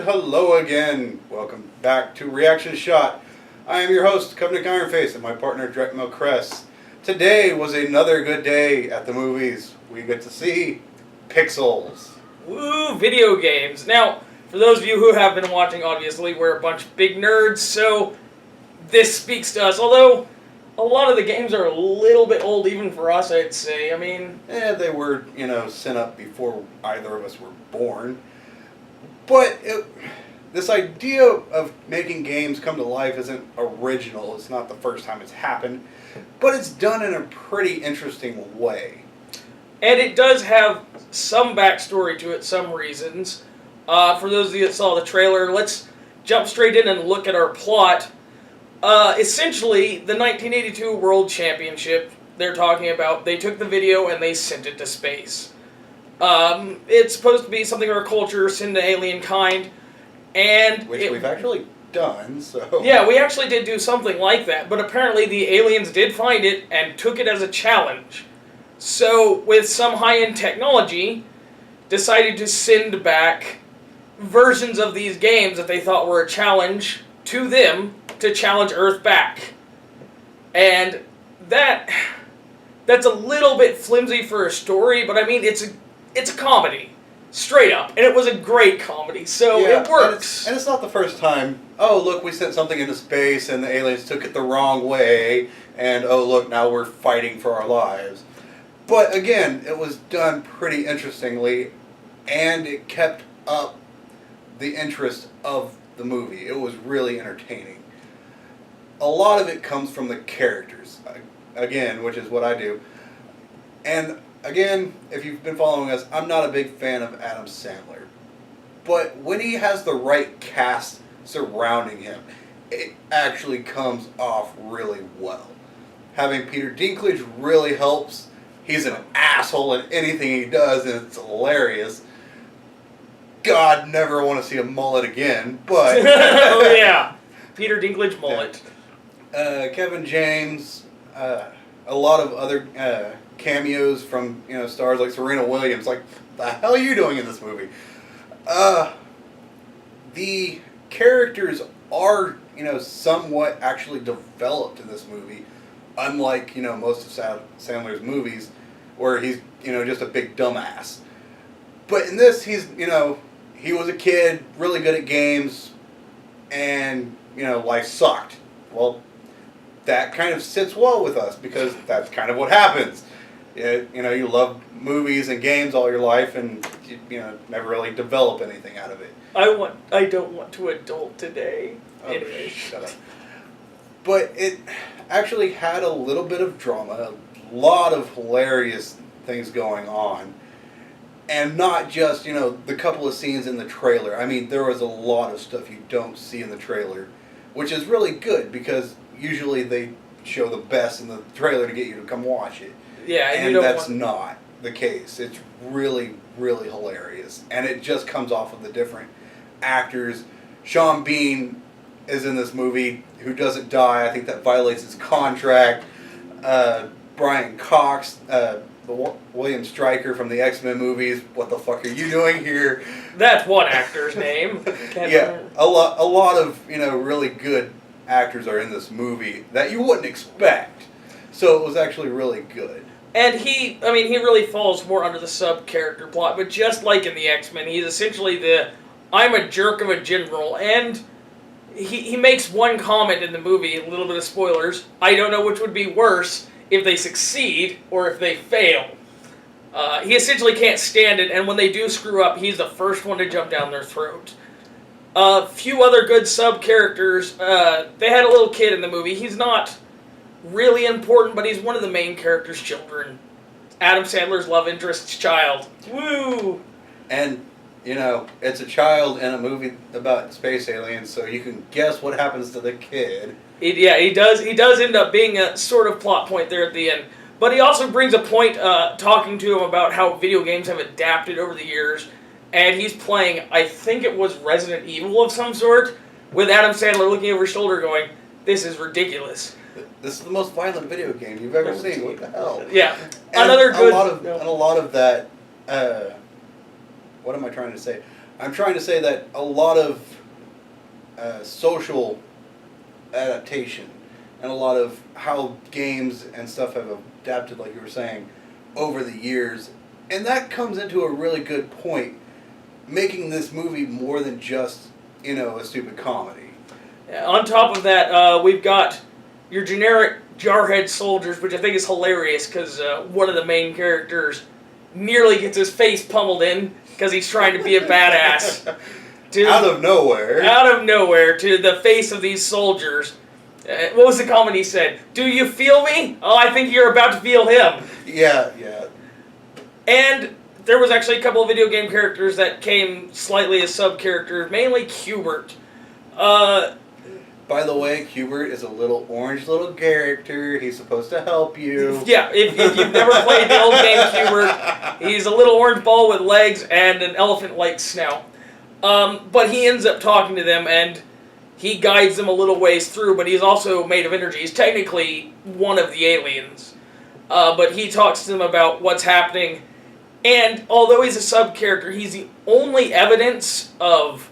Hello again. Welcome back to Reaction Shot. I am your host, Covenant Ironface, and my partner, Dretmo Cress. Today was another good day at the movies. We get to see Pixels. Woo, video games. Now, for those of you who have been watching, obviously, we're a bunch of big nerds, so this speaks to us. Although, a lot of the games are a little bit old even for us, I'd say. I mean... They were, sent up before either of us were born. But this idea of making games come to life isn't original. It's not the first time it's happened. But it's done in a pretty interesting way. And it does have some backstory to it, some reasons. For those of you that saw the trailer, let's jump straight in and look at our plot. Essentially, the 1982 World Championship they're talking about, they took the video and they sent it to space. It's supposed to be something our culture send to alien kind, and which we've actually done, so... Yeah, we actually did do something like that, but apparently the aliens did find it and took it as a challenge. So, with some high-end technology, decided to send back versions of these games that they thought were a challenge to them to challenge Earth back. And that's a little bit flimsy for a story, but I mean, it's a comedy. Straight up. And it was a great comedy, so yeah, it works. And it's not the first time, oh, look, we sent something into space and the aliens took it the wrong way, and oh, look, now we're fighting for our lives. But again, it was done pretty interestingly, and it kept up the interest of the movie. It was really entertaining. A lot of it comes from the characters, again, which is what I do. And again, if you've been following us, I'm not a big fan of Adam Sandler. But when he has the right cast surrounding him, it actually comes off really well. Having Peter Dinklage really helps. He's an asshole in anything he does, and it's hilarious. God, never want to see a mullet again, but... Oh yeah, Peter Dinklage mullet. Kevin James, a lot of other cameos from stars like Serena Williams. Like, the hell are you doing in this movie? The characters are somewhat actually developed in this movie, unlike most of Sandler's movies, where he's just a big dumbass. But in this, he's he was a kid, really good at games, and life sucked. Well, that kind of sits well with us because that's kind of what happens. You love movies and games all your life, and you never really develop anything out of it. I don't want to adult today. Oh, anyway. Shut up. But it actually had a little bit of drama, a lot of hilarious things going on, and not just the couple of scenes in the trailer. I mean, there was a lot of stuff you don't see in the trailer, which is really good because usually they show the best in the trailer to get you to come watch it. Yeah, and that's not the case. It's really, really hilarious. And it just comes off of the different actors. Sean Bean is in this movie, who doesn't die. I think that violates his contract. Brian Cox, William Stryker from the X-Men movies. What the fuck are you doing here? That's one actor's name. Yeah, a lot of really good actors are in this movie that you wouldn't expect. So it was actually really good. And he really falls more under the sub-character plot, but just like in the X-Men, he's essentially the I'm a jerk of a general, and he makes one comment in the movie, a little bit of spoilers, I don't know which would be worse, if they succeed or if they fail. He essentially can't stand it, and when they do screw up, he's the first one to jump down their throat. A few other good sub-characters. They had a little kid in the movie. He's not really important, but he's one of the main character's children. Adam Sandler's love interest's child. Woo! And, it's a child in a movie about space aliens, so you can guess what happens to the kid. He does end up being a sort of plot point there at the end. But he also brings a point talking to him about how video games have adapted over the years. And he's playing, I think it was Resident Evil of some sort, with Adam Sandler looking over his shoulder going, this is ridiculous. This is the most violent video game you've ever seen. What the hell? Yeah. And Another good... A lot of that... what am I trying to say? I'm trying to say that a lot of social adaptation and a lot of how games and stuff have adapted, like you were saying, over the years. And that comes into a really good point, making this movie more than just, a stupid comedy. On top of that, we've got your generic jarhead soldiers, which I think is hilarious because one of the main characters nearly gets his face pummeled in because he's trying to be a badass. Out of nowhere. Out of nowhere to the face of these soldiers. What was the comment he said? Do you feel me? Oh, I think you're about to feel him. Yeah. And there was actually a couple of video game characters that came slightly as sub-characters, mainly Qbert. By the way, Qbert is a little orange little character. He's supposed to help you. Yeah, if you've never played the old game Qbert, he's a little orange ball with legs and an elephant-like snout. But he ends up talking to them, and he guides them a little ways through, but he's also made of energy. He's technically one of the aliens. But he talks to them about what's happening. And although he's a sub-character, he's the only evidence of,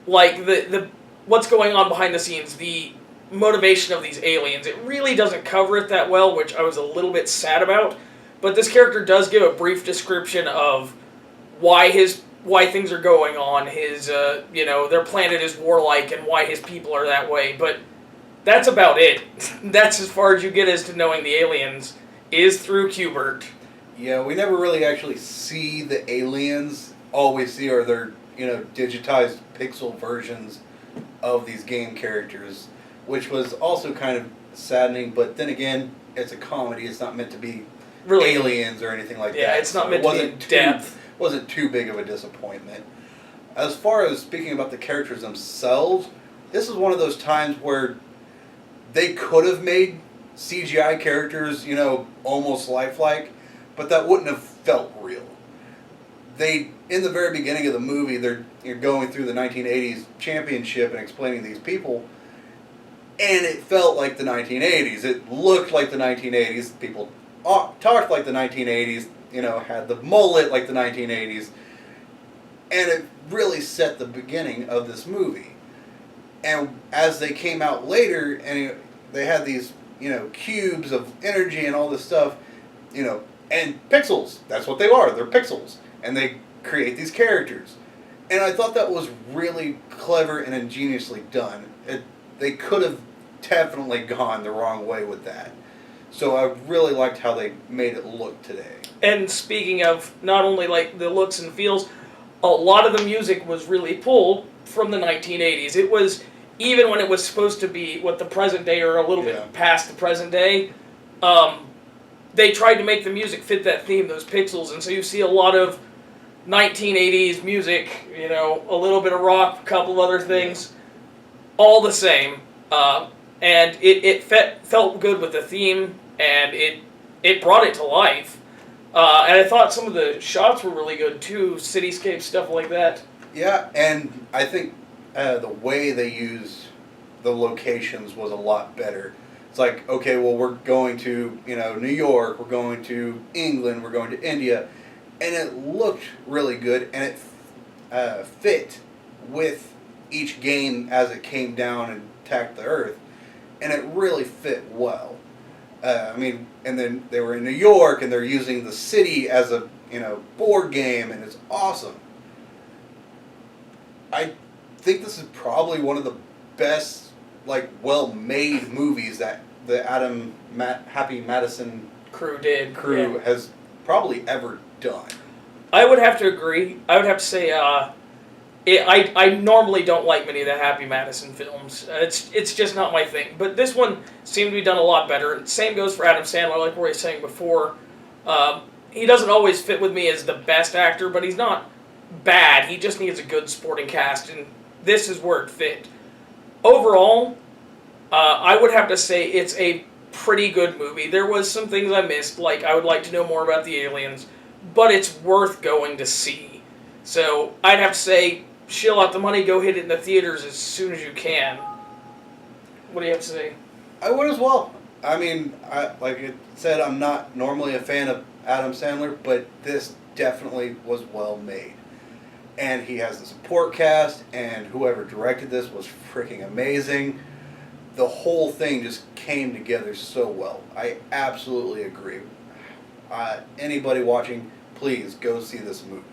like, the what's going on behind the scenes, the motivation of these aliens. It really doesn't cover it that well, which I was a little bit sad about. But this character does give a brief description of why things are going on. Their planet is warlike and why his people are that way. But that's about it. That's as far as you get as to knowing the aliens, is through Qbert. Yeah, we never really actually see the aliens. All we see are their, digitized pixel versions of these game characters, which was also kind of saddening, but then again, it's a comedy. It's not meant to be really aliens or anything like that. Yeah, it's not meant to be in depth. Wasn't too big of a disappointment. As far as speaking about the characters themselves, this is one of those times where they could have made CGI characters, almost lifelike, but that wouldn't have felt real. In the very beginning of the movie, you're going through the 1980s championship and explaining these people, and it felt like the 1980s. It looked like the 1980s. People talked like the 1980s, had the mullet like the 1980s, and it really set the beginning of this movie. And as they came out later, and they had these, cubes of energy and all this stuff, and pixels. That's what they are. They're pixels. And they create these characters. And I thought that was really clever and ingeniously done. They could have definitely gone the wrong way with that. So I really liked how they made it look today. And speaking of not only like the looks and feels, a lot of the music was really pulled from the 1980s. It was, even when it was supposed to be what the present day or a little bit past the present day, they tried to make the music fit that theme, those pixels, and so you see a lot of 1980s music, a little bit of rock, a couple of other things, all the same, and it felt good with the theme, and it brought it to life, and I thought some of the shots were really good too, cityscape stuff like that. Yeah, and I think the way they used the locations was a lot better. It's like, okay, well, we're going to, New York, we're going to England, we're going to India, and it looked really good, and it fit with each game as it came down and attacked the Earth, and it really fit well. And then they were in New York, and they're using the city as a, board game, and it's awesome. I think this is probably one of the best, well-made movies that the Happy Madison crew has probably ever done. I would have to agree. I would have to say, I normally don't like many of the Happy Madison films. It's just not my thing. But this one seemed to be done a lot better. Same goes for Adam Sandler, like we were saying before. He doesn't always fit with me as the best actor, but he's not bad. He just needs a good supporting cast, and this is where it fit. Overall, I would have to say it's a pretty good movie. There was some things I missed, like I would like to know more about the aliens, but it's worth going to see. So I'd have to say, shill out the money, go hit it in the theaters as soon as you can. What do you have to say? I would as well. I mean, like I said, I'm not normally a fan of Adam Sandler, but this definitely was well made. And he has the support cast, and whoever directed this was freaking amazing. The whole thing just came together so well. I absolutely agree. Anybody watching, please go see this movie.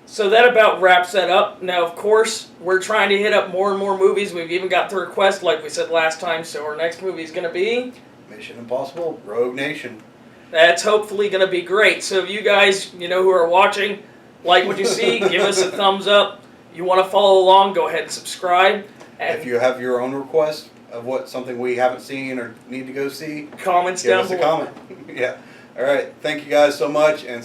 So that about wraps that up. Now, of course, we're trying to hit up more and more movies. We've even got the request, like we said last time, so our next movie is going to be Mission Impossible, Rogue Nation. That's hopefully going to be great. So if you guys, who are watching, like what you see, give us a thumbs up. You want to follow along, go ahead and subscribe. And if you have your own request of something we haven't seen or need to go see, comments give down us a below. comment. Yeah. All right. Thank you guys so much, and